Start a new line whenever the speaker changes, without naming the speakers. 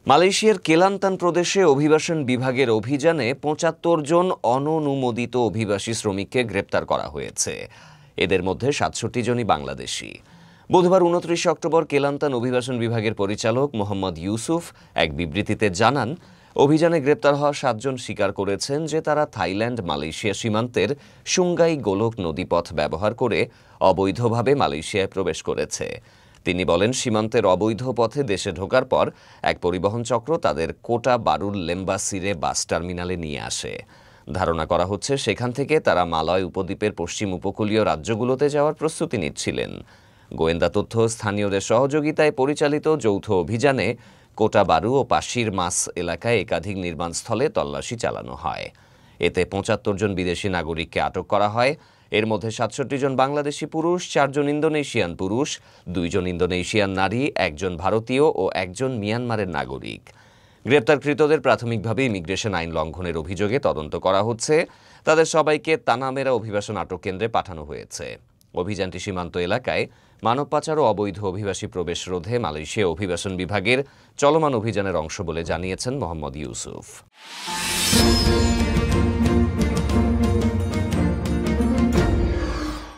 মালয়েশিয়ার কেলান্তান প্রদেশে অভিবাসন বিভাগের অভিযানে ৭৫ জন অননুমোদিত অভিবাসী শ্রমিককে গ্রেপ্তার করা হয়েছে। এদের মধ্যে ৬৭ জনই বাংলাদেশি। বুধবার ২৯ অক্টোবর কেলান্তান অভিবাসন বিভাগের পরিচালক মোহাম্মদ ইউসুফ এক বিবৃতিতে জানান, অভিযানে গ্রেপ্তার হওয়া ৭ জন স্বীকার করেছেন যে তারা থাইল্যান্ড মালয়েশিয়া সীমান্তের সুঙ্গাই গোলক নদীপথ ব্যবহার করে অবৈধভাবে মালয়েশিয়ায় প্রবেশ করেছে। তিনি বলেন, সীমান্তের অবৈধ পথে দেশে ঢোকার পর এক পরিবহন চক্র তাদের কোটা বারুর লেম্বাসিরে বাস টার্মিনালে নিয়ে আসে। ধারণা করা হচ্ছে সেখান থেকে তারা মালয় উপদ্বীপের পশ্চিম উপকূলীয় রাজ্যগুলোতে যাওয়ার প্রস্তুতি নিচ্ছিলেন। গোয়েন্দা তথ্য স্থানীয়দের সহযোগিতায় পরিচালিত যৌথ অভিযানে কোটা বারু ও পাশির মাস এলাকায় একাধিক নির্মাণস্থলে তল্লাশি চালানো হয়। এতে ৭৫ জন বিদেশি নাগরিককে আটক করা হয়। এর মধ্যে ৬৭ জন বাংলাদেশি পুরুষ, ৪ জন ইন্দোনেশিয়ান পুরুষ, ২ জন ইন্দোনেশিয়ান নারী, ১ জন ভারতীয় ও ১ জন মিয়ানমারের নাগরিক। গ্রেপ্তারকৃতদের প্রাথমিকভাবে ইমিগ্রেশন আইন লঙ্ঘনের অভিযোগে তদন্ত করা হচ্ছে। তাদের সবাইকে তানামেরা অভিবাসন আটক কেন্দ্রে পাঠানো হয়েছে। অভিযানটি সীমান্ত এলাকায় মানব পাচার ও অবৈধ অভিবাসী প্রবেশ রোধে মালয়েশিয়া অভিবাসন বিভাগের চলমান অভিযানের অংশ বলে জানিয়েছেন মোহাম্মদ ইউসুফ।